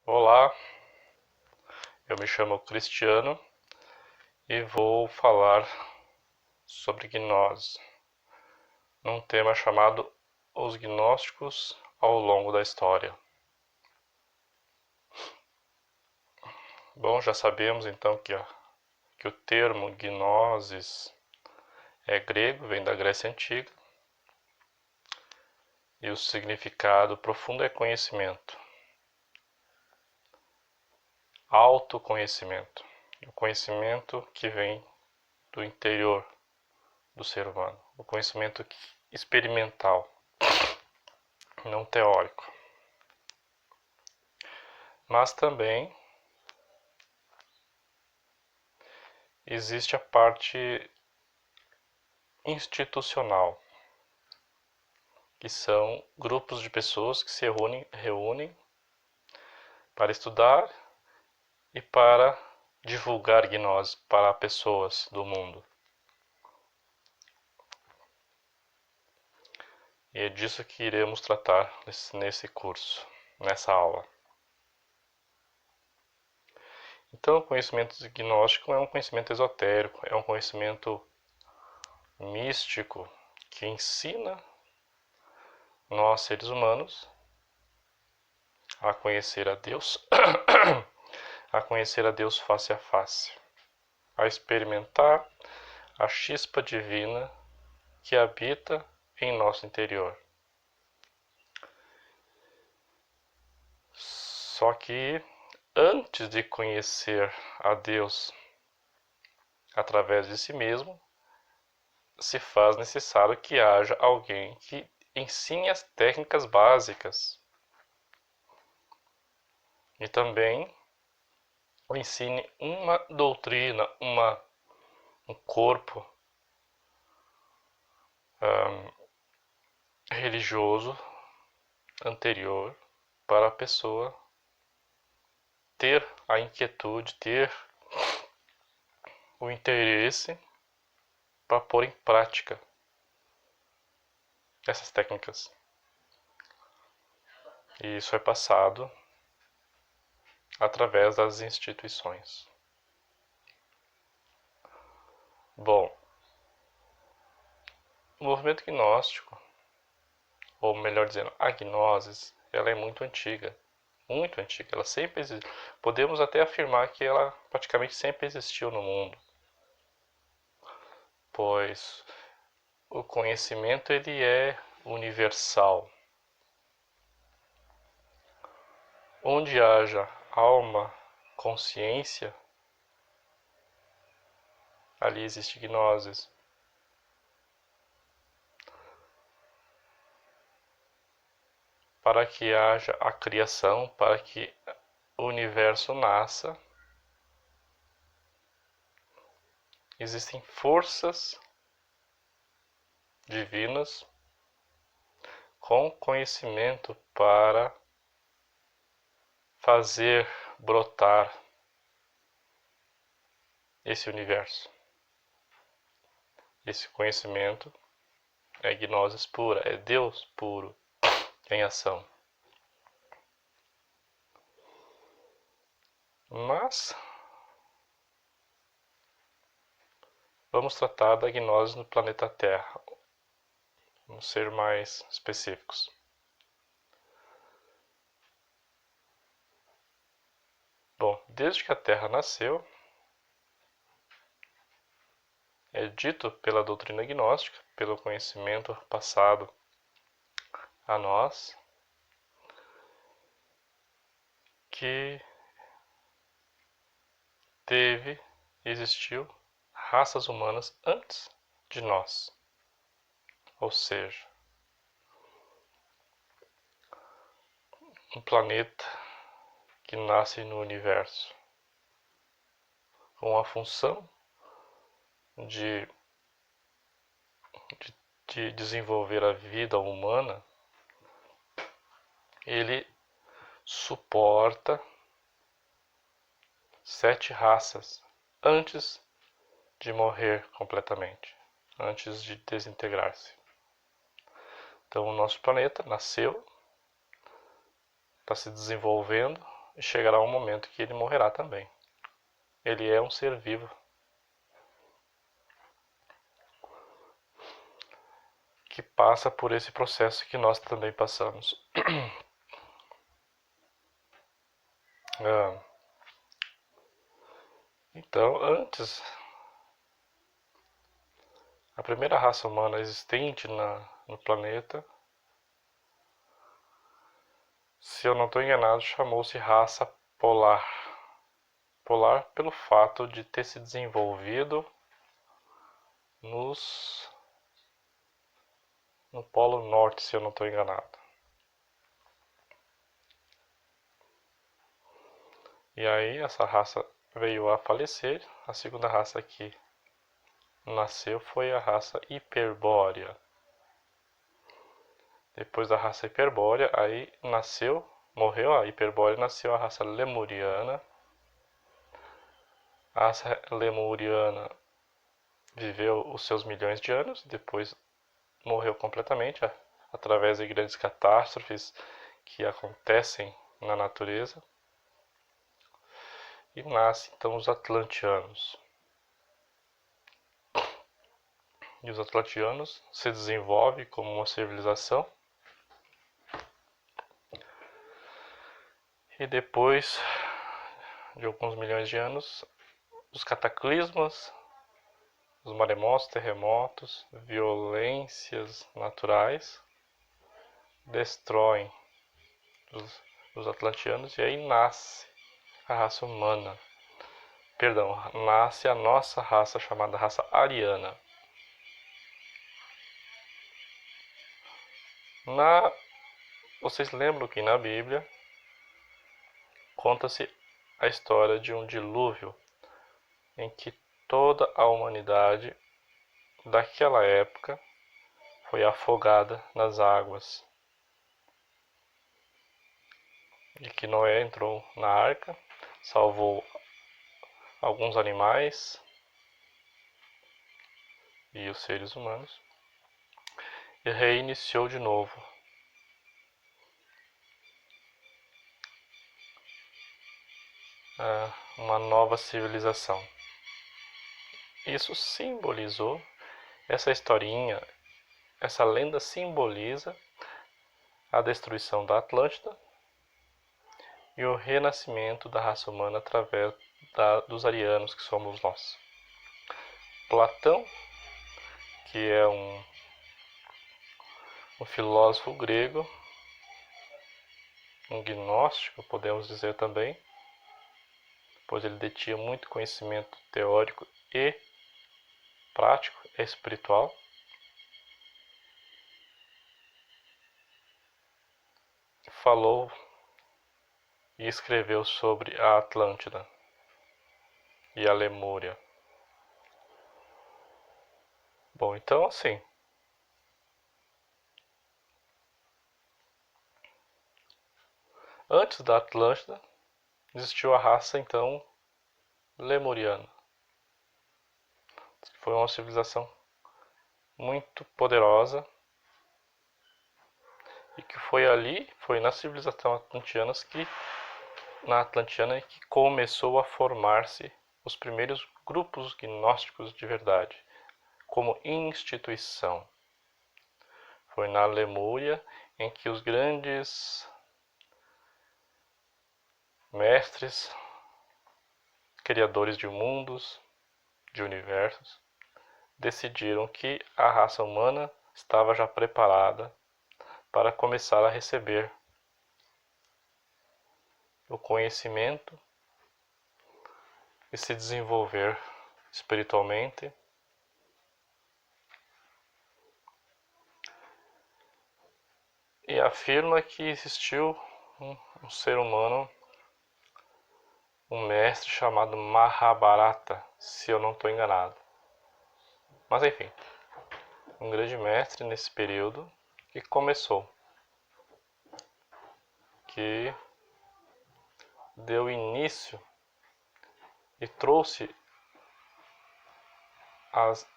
Olá, eu me chamo Cristiano e vou falar sobre gnose, num tema chamado Os Gnósticos ao longo da história. Bom, já sabemos então que o termo gnosis é grego, vem da Grécia Antiga, e o significado profundo é conhecimento, autoconhecimento, o conhecimento que vem do interior do ser humano, o conhecimento experimental, não teórico. Mas também existe a parte institucional, que são grupos de pessoas que se reúnem para estudar e para divulgar gnose para pessoas do mundo. E é disso que iremos tratar nesse curso, nessa aula. Então, o conhecimento gnóstico é um conhecimento esotérico, é um conhecimento místico que ensina nós, seres humanos, a conhecer a Deus, a conhecer a Deus face a face, a experimentar a chispa divina que habita em nosso interior. Só que antes de conhecer a Deus através de si mesmo, se faz necessário que haja alguém que ensine as técnicas básicas e também ensine uma doutrina, um corpo religioso anterior para a pessoa ter a inquietude, ter o interesse para pôr em prática essas técnicas. E isso é passado através das instituições. Bom, o movimento gnóstico, ou melhor dizendo, a gnose, ela é muito antiga. Muito antiga. Ela sempre existe. Podemos até afirmar que ela praticamente sempre existiu no mundo. Pois o conhecimento ele é universal. Onde haja alma, consciência, ali existe gnose. Para que haja a criação, para que o universo nasça, existem forças divinas com conhecimento para fazer brotar esse universo. Esse conhecimento é gnose pura, é Deus puro em ação. Mas vamos tratar da gnose no planeta Terra. Vamos ser mais específicos. Bom, desde que a Terra nasceu, é dito pela doutrina gnóstica, pelo conhecimento passado a nós, que existiu raças humanas antes de nós. Ou seja, um planeta que nasce no universo com a função de desenvolver a vida humana, ele suporta 7 raças antes de morrer completamente, antes de desintegrar-se. Então o nosso planeta nasceu, está se desenvolvendo e chegará um momento que ele morrerá também. Ele é um ser vivo. Que passa por esse processo que nós também passamos. Então, antes, a primeira raça humana existente no planeta, se eu não estou enganado, chamou-se raça polar. Polar pelo fato de ter se desenvolvido no Polo Norte, se eu não estou enganado. E aí essa raça veio a falecer. A segunda raça que nasceu foi a raça hiperbórea. Depois da raça hiperbórea, aí morreu a hiperbórea, nasceu a raça lemuriana. A raça lemuriana viveu os seus milhões de anos, depois morreu completamente através de grandes catástrofes que acontecem na natureza. E nasce então os atlanteanos. E os atlanteanos se desenvolvem como uma civilização. E depois de alguns milhões de anos, os cataclismas, os maremotos, terremotos, violências naturais destroem os atlanteanos e aí nasce a raça humana. Perdão, nasce a nossa raça chamada raça ariana. Vocês lembram que na Bíblia conta-se a história de um dilúvio em que toda a humanidade daquela época foi afogada nas águas. E que Noé entrou na arca, salvou alguns animais e os seres humanos e reiniciou de novo. Uma nova civilização. Isso simbolizou, essa historinha, essa lenda simboliza a destruição da Atlântida e o renascimento da raça humana através dos arianos, que somos nós. Platão, que é um filósofo grego, um gnóstico, podemos dizer também, pois ele detinha muito conhecimento teórico e prático e espiritual. Falou e escreveu sobre a Atlântida e a Lemúria. Bom, então assim, antes da Atlântida existiu a raça então lemuriana, que foi uma civilização muito poderosa e que foi na civilização atlantiana que começou a formar-se os primeiros grupos gnósticos de verdade, como instituição. Foi na Lemúria em que os grandes mestres, criadores de mundos, de universos, decidiram que a raça humana estava já preparada para começar a receber o conhecimento e se desenvolver espiritualmente. E afirma que existiu um ser humano, um mestre chamado Mahabharata, se eu não estou enganado. Mas enfim, um grande mestre nesse período que começou, que deu início e trouxe as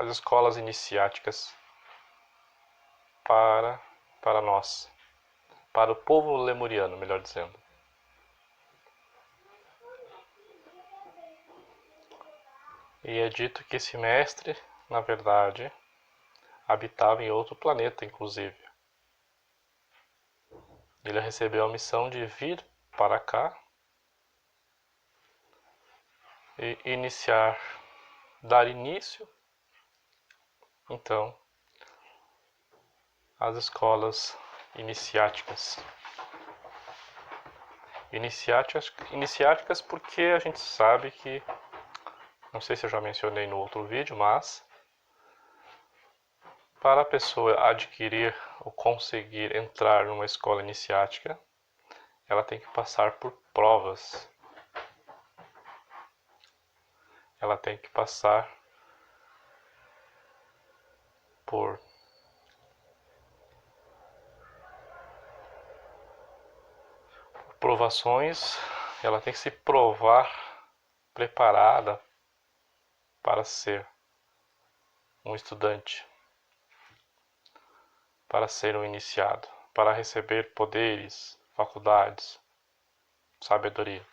escolas iniciáticas para nós, para o povo lemuriano, melhor dizendo. E é dito que esse mestre, na verdade, habitava em outro planeta, inclusive. Ele recebeu a missão de vir para cá e dar início, então, às escolas iniciáticas. Iniciáticas porque a gente sabe que, não sei se eu já mencionei no outro vídeo, mas para a pessoa adquirir ou conseguir entrar numa escola iniciática, ela tem que passar por provas. Ela tem que passar por provações, ela tem que se provar preparada para ser um estudante, para ser um iniciado, para receber poderes, faculdades, sabedoria.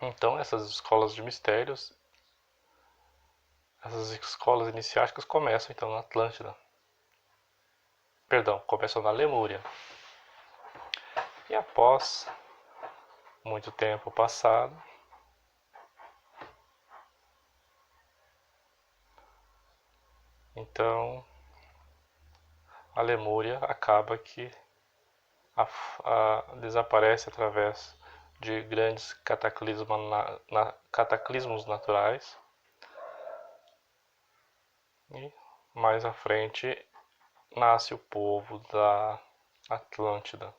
Então essas escolas de mistérios, essas escolas iniciáticas começam então na Atlântida. Perdão, começam na Lemúria. E após muito tempo passado, então a Lemúria acaba que desaparece através de grandes cataclismos naturais. E mais à frente nasce o povo da Atlântida.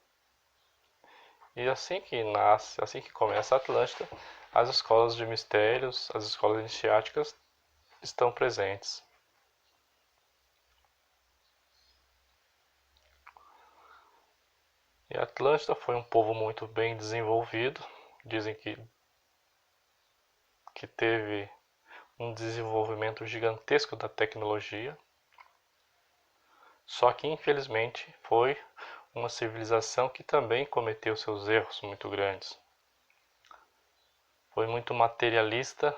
E assim que nasce, assim que começa a Atlântida, as escolas de mistérios, as escolas iniciáticas estão presentes. E a Atlântida foi um povo muito bem desenvolvido. Dizem que teve um desenvolvimento gigantesco da tecnologia. Só que infelizmente foi uma civilização que também cometeu seus erros muito grandes. Foi muito materialista,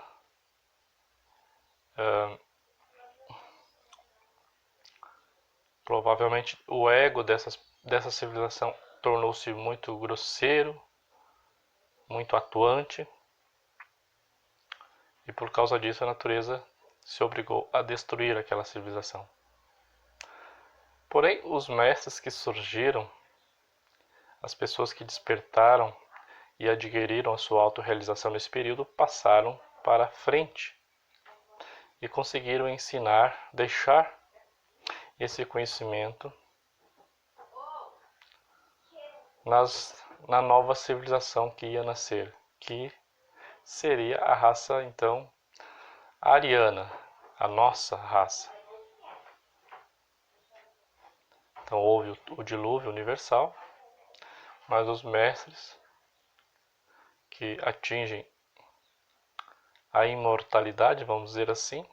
provavelmente o ego dessa civilização tornou-se muito grosseiro, muito atuante, e por causa disso a natureza se obrigou a destruir aquela civilização. Porém, os mestres que surgiram, as pessoas que despertaram e adquiriram a sua autorrealização nesse período, passaram para frente e conseguiram ensinar, deixar esse conhecimento na nova civilização que ia nascer, que seria a raça, então, ariana, a nossa raça. Então houve o dilúvio universal, mas os mestres que atingem a imortalidade, vamos dizer assim,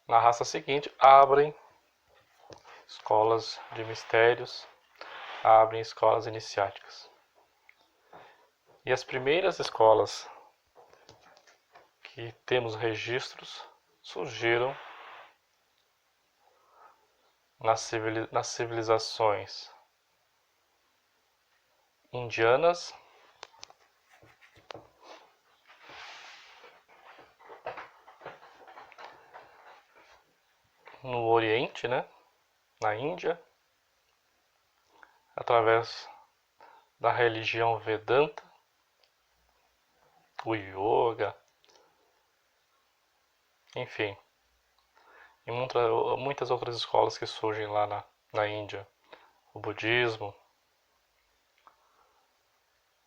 na raça seguinte abrem escolas de mistérios, abrem escolas iniciáticas. E as primeiras escolas que temos registros surgiram nas civilizações indianas, no Oriente, né? Na Índia, através da religião Vedanta, o yoga, enfim, e muitas outras escolas que surgem lá na Índia, o budismo.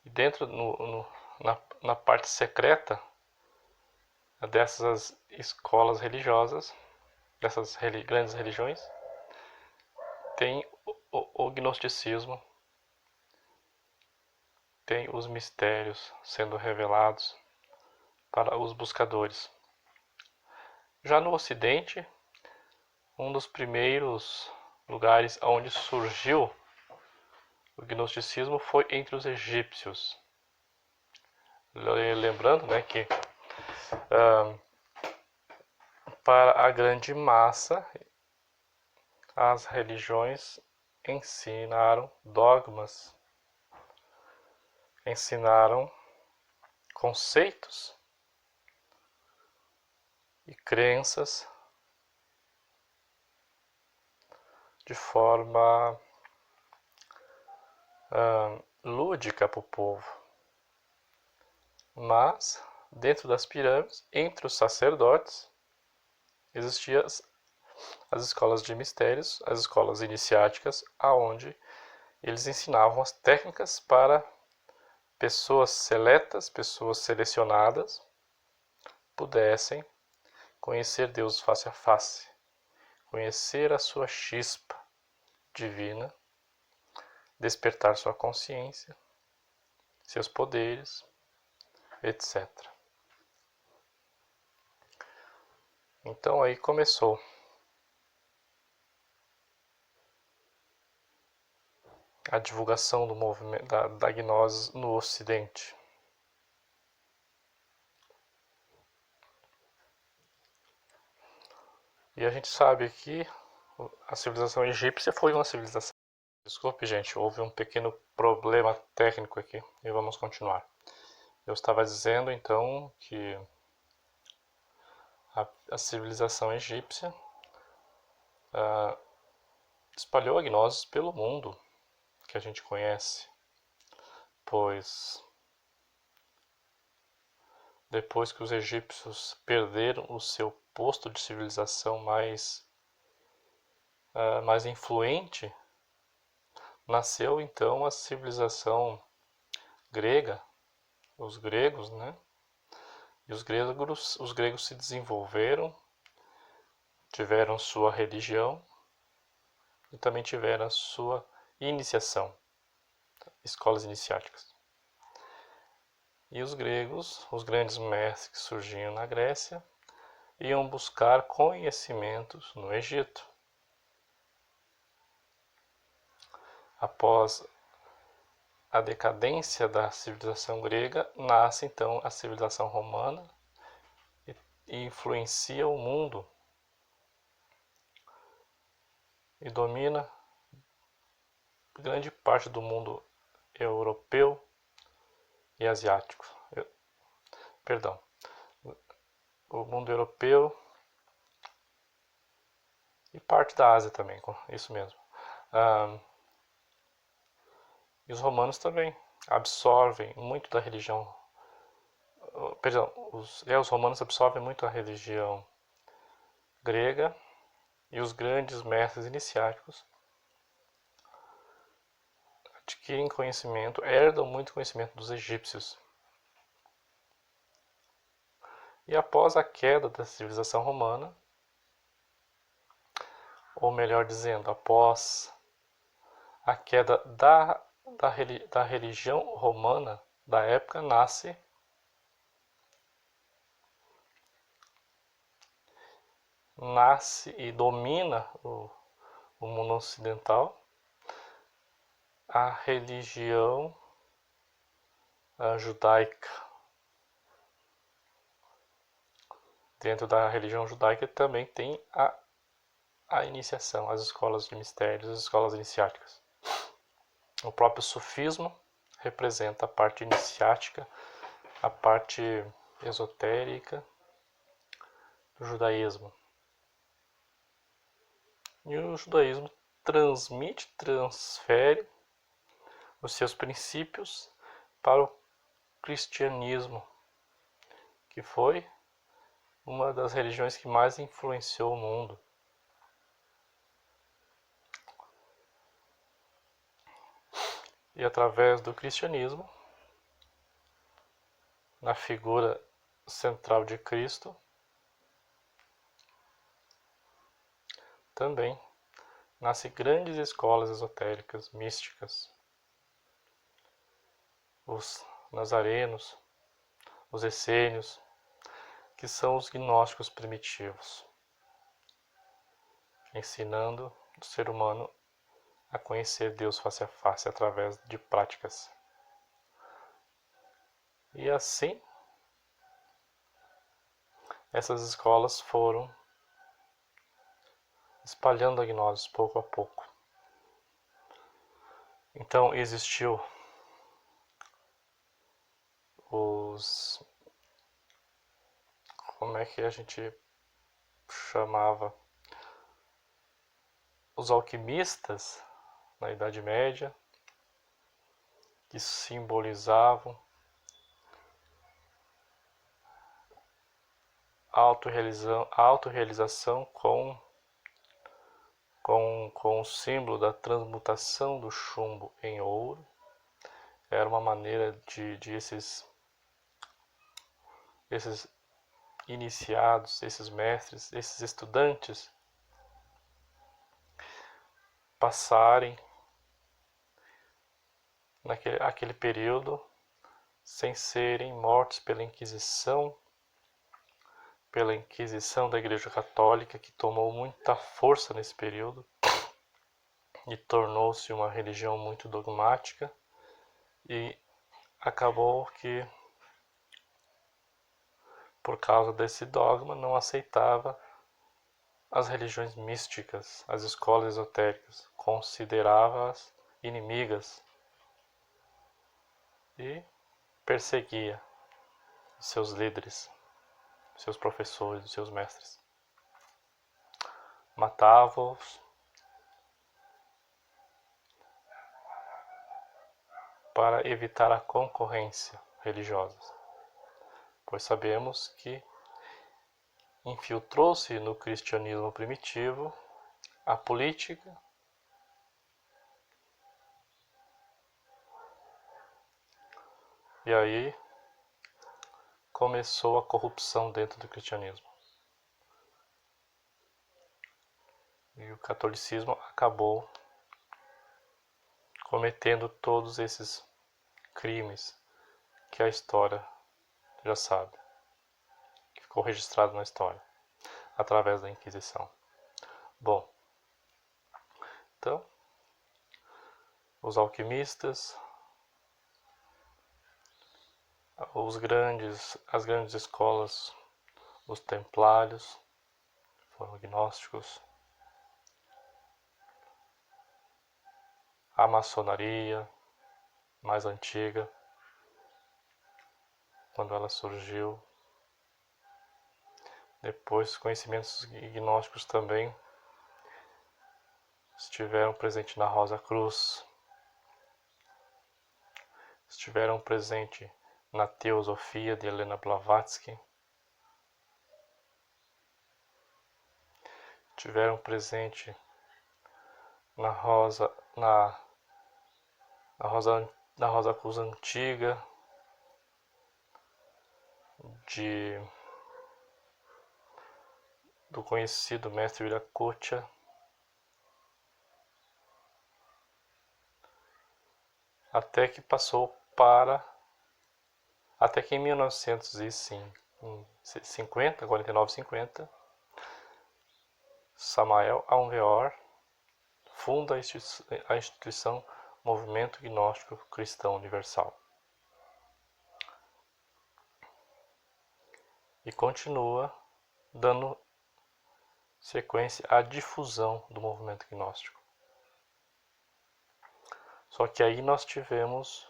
E dentro, na parte secreta dessas escolas religiosas, dessas grandes religiões, tem o gnosticismo, tem os mistérios sendo revelados para os buscadores. Já no Ocidente, um dos primeiros lugares onde surgiu o gnosticismo foi entre os egípcios. Lembrando, né, que para a grande massa, as religiões ensinaram dogmas, ensinaram conceitos e crenças de forma lúdica para o povo. Mas, dentro das pirâmides, entre os sacerdotes, existiam as escolas de mistérios, as escolas iniciáticas, aonde eles ensinavam as técnicas para pessoas seletas, pessoas selecionadas, pudessem conhecer Deus face a face, conhecer a sua chispa divina, despertar sua consciência, seus poderes, etc. Então aí começou a divulgação do movimento da gnose no Ocidente. E a gente sabe que a civilização egípcia foi uma civilização. Desculpe, gente, houve um pequeno problema técnico aqui e vamos continuar. Eu estava dizendo então que a civilização egípcia espalhou a gnose pelo mundo que a gente conhece, pois depois que os egípcios perderam o seu posto de civilização mais influente, nasceu então a civilização grega, os gregos, né? E os gregos se desenvolveram, tiveram sua religião e também tiveram a sua iniciação, escolas iniciáticas. E os gregos, os grandes mestres que surgiam na Grécia, iam buscar conhecimentos no Egito. Após a decadência da civilização grega, nasce então a civilização romana e influencia o mundo e domina grande parte do mundo europeu e asiático. Perdão, o mundo europeu e parte da Ásia também, isso mesmo. E os romanos também absorvem muito da religião. Perdão, os romanos absorvem muito a religião grega e os grandes mestres iniciáticos adquirem conhecimento, herdam muito conhecimento dos egípcios. E após a queda da civilização romana, ou melhor dizendo, após a queda da religião romana da época, nasce e domina o mundo ocidental a religião judaica. Dentro da religião judaica também tem a iniciação, as escolas de mistérios, as escolas iniciáticas. O próprio sufismo representa a parte iniciática, a parte esotérica do judaísmo. E o judaísmo transfere os seus princípios para o cristianismo, que foi uma das religiões que mais influenciou o mundo. E através do cristianismo, na figura central de Cristo, também nascem grandes escolas esotéricas, místicas. Os nazarenos, os essênios, que são os gnósticos primitivos, ensinando o ser humano a conhecer Deus face a face através de práticas. E assim, essas escolas foram espalhando a gnose pouco a pouco. Então existiu os... como é que a gente chamava? Os alquimistas na Idade Média, que simbolizavam a autorrealização com o símbolo da transmutação do chumbo em ouro. Era uma maneira de esses iniciados, esses mestres, esses estudantes passarem naquele período sem serem mortos pela Inquisição da Igreja Católica, que tomou muita força nesse período e tornou-se uma religião muito dogmática, e acabou que, por causa desse dogma, não aceitava as religiões místicas, as escolas esotéricas, considerava-as inimigas e perseguia seus líderes, seus professores, seus mestres. Matava-os para evitar a concorrência religiosa, pois sabemos que infiltrou-se no cristianismo primitivo a política, e aí começou a corrupção dentro do cristianismo. E o catolicismo acabou cometendo todos esses crimes que a história já sabe, que ficou registrado na história, através da Inquisição. Bom, então, os alquimistas, as grandes escolas, os templários, foram gnósticos, a maçonaria mais antiga, quando ela surgiu. Depois, conhecimentos gnósticos também estiveram presentes na Rosa Cruz, estiveram presentes na Teosofia de Helena Blavatsky, estiveram presentes na Rosa Cruz antiga do conhecido mestre Viracocha, até que em 1950, 49-50, Samael Aun Weor funda a instituição Movimento Gnóstico Cristão Universal. E continua dando sequência à difusão do movimento gnóstico. Só que aí nós tivemos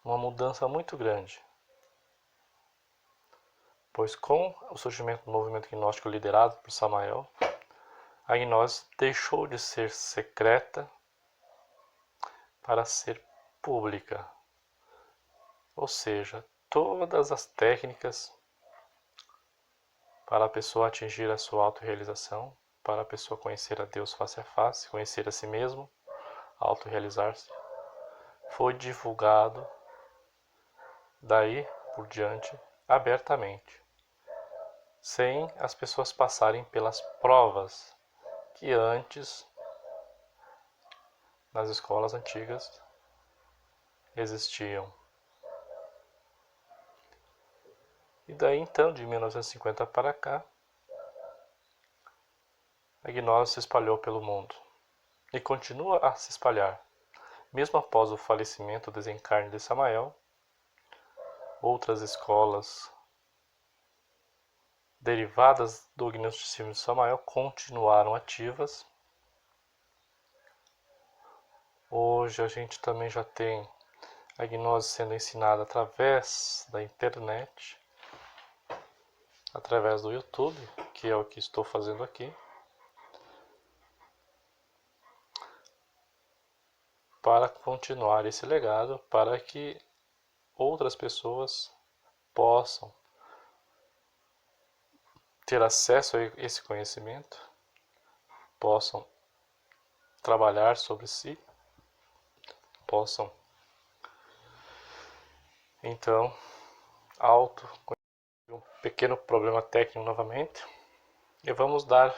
uma mudança muito grande, pois com o surgimento do movimento gnóstico liderado por Samael, a gnose deixou de ser secreta para ser pública. Ou seja, todas as técnicas para a pessoa atingir a sua autorrealização, para a pessoa conhecer a Deus face a face, conhecer a si mesmo, autorrealizar-se, foi divulgado daí por diante abertamente, sem as pessoas passarem pelas provas que antes, nas escolas antigas, existiam. E daí então, de 1950 para cá, a gnose se espalhou pelo mundo e continua a se espalhar. Mesmo após o falecimento, o desencarne de Samael, outras escolas derivadas do gnosticismo de Samael continuaram ativas. Hoje a gente também já tem a gnose sendo ensinada através da internet, através do YouTube, que é o que estou fazendo aqui, para continuar esse legado, para que outras pessoas possam ter acesso a esse conhecimento, possam trabalhar sobre si, possam então um pequeno problema técnico novamente, e vamos dar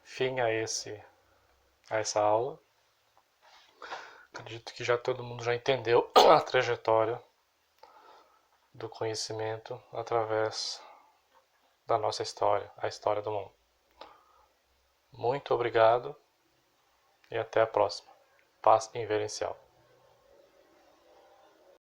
fim a essa aula. Acredito que já todo mundo já entendeu a trajetória do conhecimento através da nossa história, a história do mundo. Muito obrigado e até a próxima. Paz inverencial.